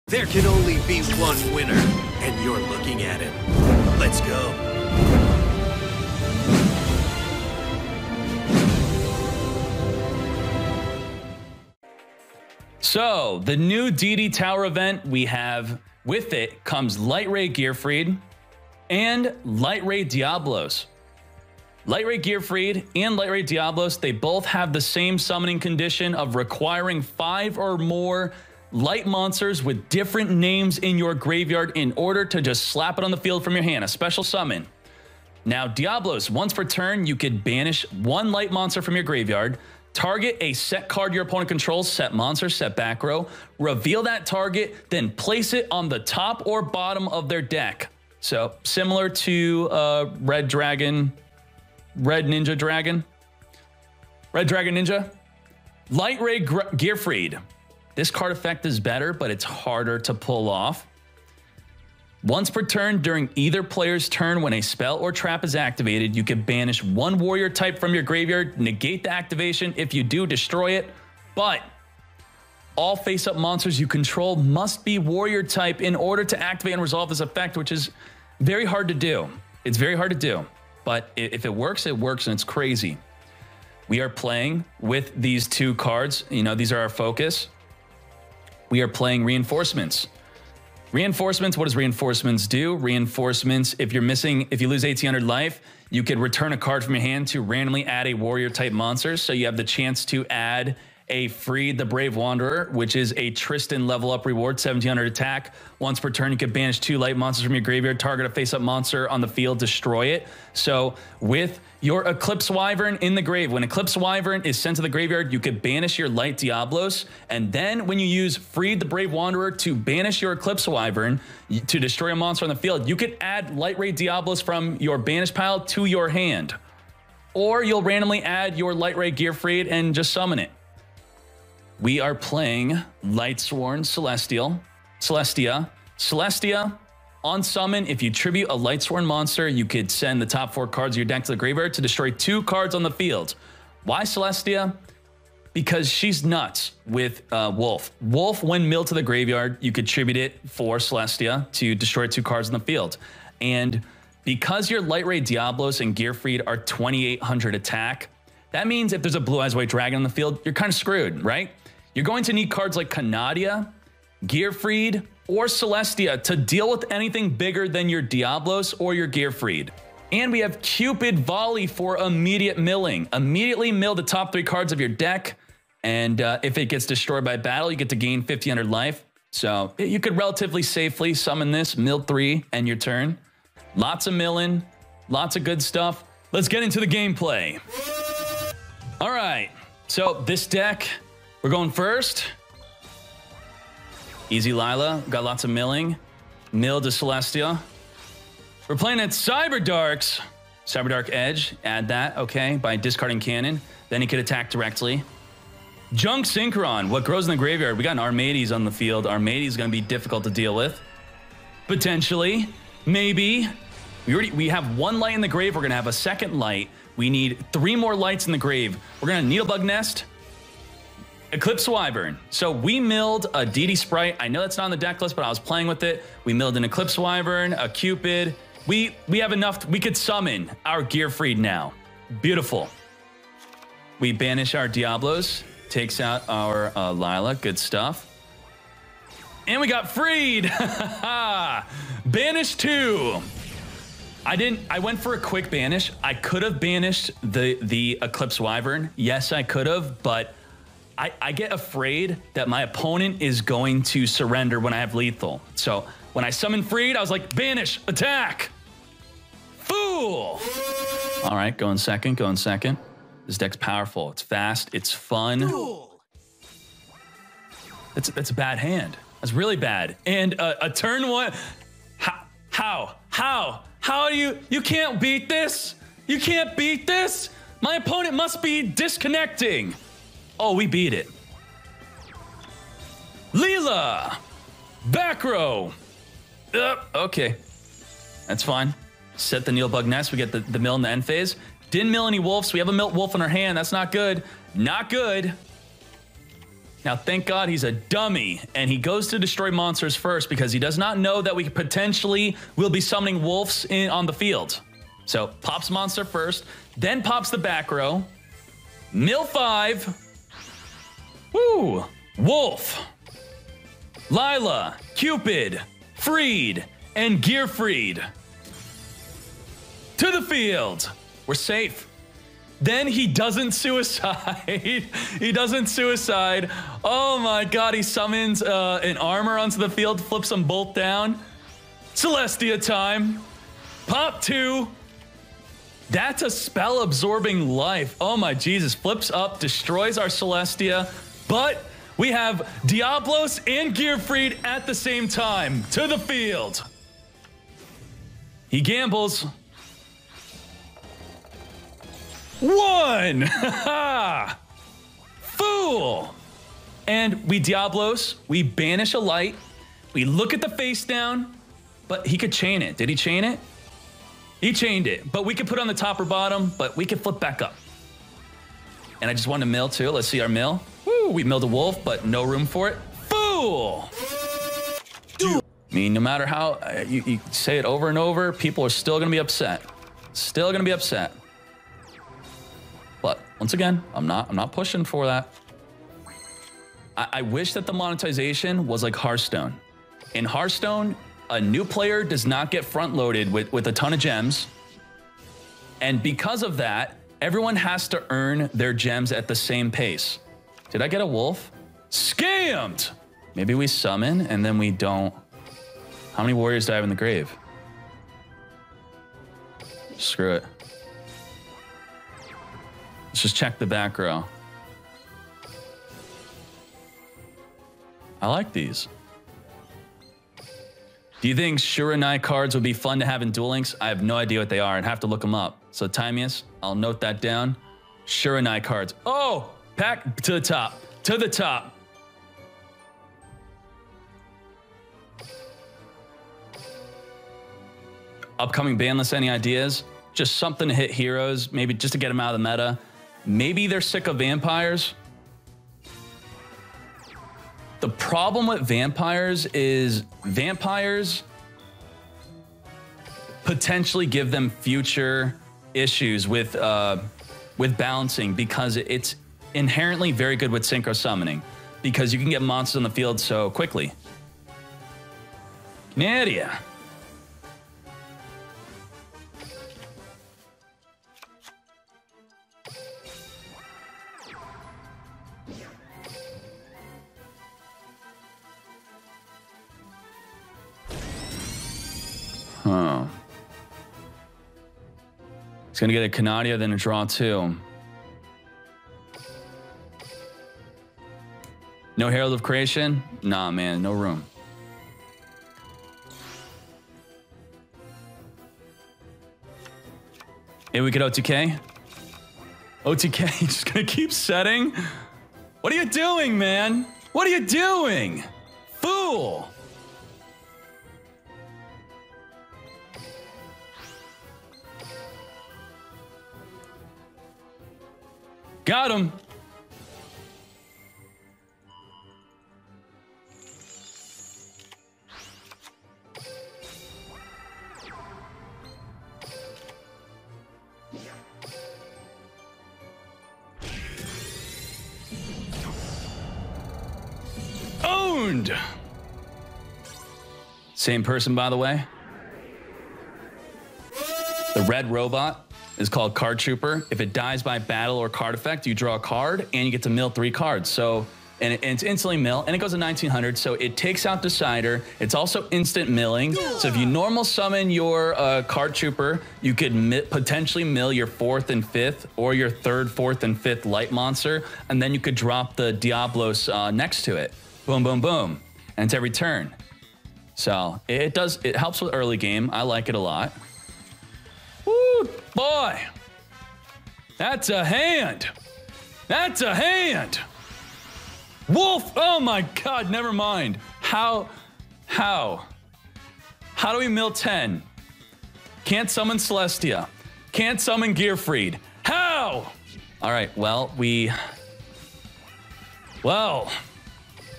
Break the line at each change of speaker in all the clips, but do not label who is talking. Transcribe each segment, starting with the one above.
There can only be one winner, and you're looking at him. Let's go.
So, the new DD Tower event we have, with it comes Light Ray Gearfried and Light Ray Diablos. Light Ray Gearfried and Light Ray Diablos, they both have the same summoning condition of requiring 5 or more light monsters with different names in your graveyard in order to just slap it on the field from your hand, a special summon. Now, Diablos, once per turn, you could banish 1 light monster from your graveyard, target a set card your opponent controls, set monster, set back row, reveal that target, then place it on the top or bottom of their deck. So, similar to Red Ninja Dragon. Light Ray Gearfried. This card effect is better, but it's harder to pull off. Once per turn during either player's turn when a spell or trap is activated, you can banish 1 warrior type from your graveyard, negate the activation. If you do, destroy it. But all face-up monsters you control must be warrior type in order to activate and resolve this effect, which is very hard to do. It's very hard to do. But if it works, and it's crazy. We are playing with these 2 cards. You know, these are our focus. We are playing Reinforcements. Reinforcements, what does Reinforcements do? Reinforcements, if you lose 1800 life, you could return a card from your hand to randomly add a warrior type monster. So you have the chance to add a Freed the Brave Wanderer, which is a Tristan level up reward, 1700 attack. Once per turn, you can banish 2 light monsters from your graveyard, target a face-up monster on the field, destroy it. So with your Eclipse Wyvern in the grave, when Eclipse Wyvern is sent to the graveyard, you could banish your Light Diablos. And then when you use Freed the Brave Wanderer to banish your Eclipse Wyvern to destroy a monster on the field, you could add Light Ray Diablos from your banish pile to your hand. Or you'll randomly add your Light Ray Gearfried and just summon it. We are playing Lightsworn Celestia. Celestia, on summon, if you tribute a Lightsworn monster, you could send the top 4 cards of your deck to the graveyard to destroy 2 cards on the field. Why Celestia? Because she's nuts with Wolf. Wolf, when milled to the graveyard, you could tribute it for Celestia to destroy 2 cards on the field. And because your Light Ray Diablos and Gearfried are 2800 attack, that means if there's a Blue Eyes White Dragon on the field, you're kind of screwed, right? You're going to need cards like Canadia, Gearfried, or Celestia to deal with anything bigger than your Diablos or your Gearfried. And we have Cupid Volley for immediate milling. Immediately mill the top 3 cards of your deck, and if it gets destroyed by battle, you get to gain 1500 life. So you could relatively safely summon this, mill 3, end your turn. Lots of milling, lots of good stuff. Let's get into the gameplay. All right, so this deck, we're going first. Easy Lila, got lots of milling. Mill to Celestia. We're playing at Cyberdark's. Cyberdark Edge, add that, okay, by discarding Cannon. Then he could attack directly. Junk Synchron, what grows in the graveyard? We got an Armades on the field. Armades is gonna be difficult to deal with. Potentially, maybe. We have 1 light in the grave, we're gonna have a 2nd light. We need 3 more lights in the grave. We're gonna Needlebug Nest, Eclipse Wyvern. So we milled a DD Sprite. I know that's not on the deck list, but I was playing with it. We milled an Eclipse Wyvern, a Cupid. We have enough. We could summon our Gearfried now. Beautiful. We banish our Diablos. Takes out our Lila. Good stuff. And we got freed. Banish 2. I went for a quick banish. I could have banished the Eclipse Wyvern. Yes, I could have, but I get afraid that my opponent is going to surrender when I have lethal. So when I summoned Freed, I was like, banish, attack. Fool. All right, going second. This deck's powerful. It's fast. It's fun. Fool. That's a bad hand. That's really bad. And a turn 1. How do you can't beat this? You can't beat this? My opponent must be disconnecting. Oh, we beat it. Leela! Back row! Okay. That's fine. Set the Needlebug Nest. We get the mill in the end phase. Didn't mill any wolves. We have a mill wolf in our hand. That's not good. Not good. Now, thank God he's a dummy, and he goes to destroy monsters first because he does not know that we potentially will be summoning wolves on the field. So, pops monster first, then pops the back row. Mill 5. Woo! Wolf. Lila, Cupid, Freed, and Gearfried. To the field. We're safe. Then he doesn't suicide. He doesn't suicide. Oh my God, he summons an armor onto the field, flips them both down. Celestia time. Pop 2. That's a spell absorbing life. Oh my Jesus. Flips up, destroys our Celestia. But we have Diablos and Gearfried at the same time. To the field. He gambles. 1! Fool! And we Diablos, we banish a light, we look at the face down, but he could chain it. Did he chain it? He chained it, but we could put on the top or bottom, but we could flip back up. And I just wanted to mill too. Let's see our mill. Woo, we milled a wolf, but no room for it. Fool! I mean, no matter how you say it over and over, people are still gonna be upset. Still gonna be upset. But once again, I'm not pushing for that. I wish that the monetization was like Hearthstone. In Hearthstone, a new player does not get front loaded with a ton of gems. And because of that, everyone has to earn their gems at the same pace. Did I get a wolf? Scammed! Maybe we summon and then we don't. How many warriors do I have in the grave? Screw it. Let's just check the back row. I like these. Do you think Shiranai cards would be fun to have in Duel Links? I have no idea what they are. I'd have to look them up. So Timius, I'll note that down. Shiranai cards. Oh, pack to the top. To the top. Upcoming ban list, any ideas? Just something to hit heroes, maybe just to get them out of the meta. Maybe they're sick of vampires. The problem with vampires is vampires potentially give them future issues with balancing because it's inherently very good with synchro summoning because you can get monsters on the field so quickly. Canadia. Huh. He's gonna get a Canadia, then a draw 2. No Herald of Creation? Nah, man, no room. Hey, we get OTK? OTK, just gonna keep setting? What are you doing, man? What are you doing? Fool! Got him. Owned. Same person, by the way. The red robot is called Card Trooper. If it dies by battle or card effect, you draw a card and you get to mill 3 cards. So, and it's instantly mill, and it goes to 1900. So it takes out Decider. It's also instant milling. So if you normal summon your Card Trooper, you could potentially mill your 4th and 5th, or your 3rd, 4th, and 5th light monster, and then you could drop the Diablos next to it. Boom, boom, boom, and it's every turn. So it helps with early game. I like it a lot. Woo, boy. That's a hand. That's a hand. Wolf. Oh my God, never mind. How do we mill 10? Can't summon Celestia. Can't summon Gearfried. How? All right, well,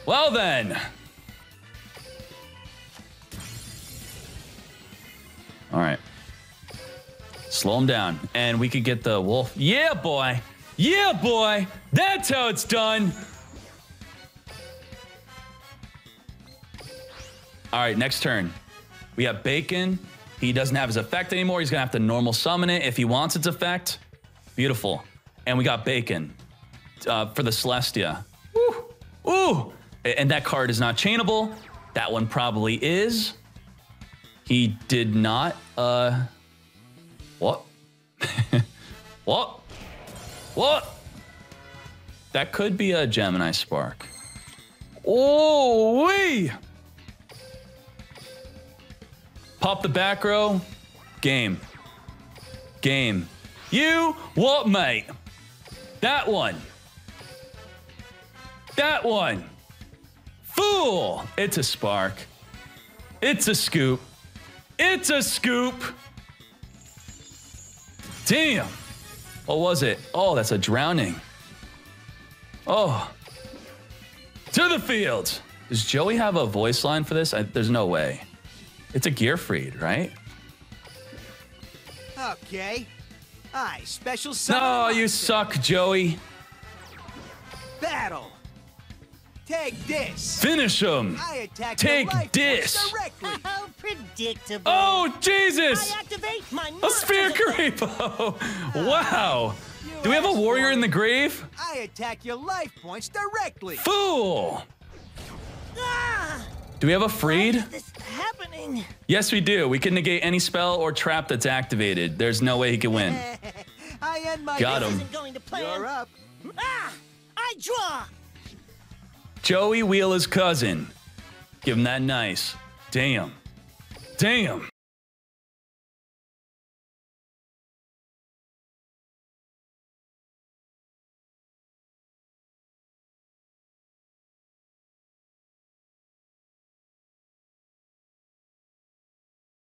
Well then. All right. Slow him down. And we could get the wolf. Yeah, boy. Yeah, boy. That's how it's done. All right, next turn. We have Bacon. He doesn't have his effect anymore. He's going to have to normal summon it if he wants its effect. Beautiful. And we got Bacon for the Celestia. Woo. Ooh. And that card is not chainable. That one probably is. He did not. What? What? What? That could be a Gemini Spark. Oh, wee! Pop the back row. Game. Game. You what, mate? That one. That one. Fool! It's a Spark. It's a Scoop. It's a Scoop. Damn. What was it? Oh, that's a Drowning. Oh. To the field. Does Joey have a voice line for this? There's no way. It's a Gearfried, right?
Okay. I special summon.
No, you suck, Joey.
Battle. Take this.
Finish him.
I attack
Take
your life
this.
force directly.
How predictable.
Oh, Jesus.
I activate my
A Sphere Creepo. Wow. Do we have a warrior in the grave?
I attack your life points directly.
Fool.
Ah!
Do we have a
Why
Freed?
is this happening?
Yes, we do. We can negate any spell or trap that's activated. There's no way he can win.
I end my
Got
This
him.
isn't going to plan.
You're up.
Ah! I draw.
Joey Wheeler's cousin. Give him that nice. Damn. Damn.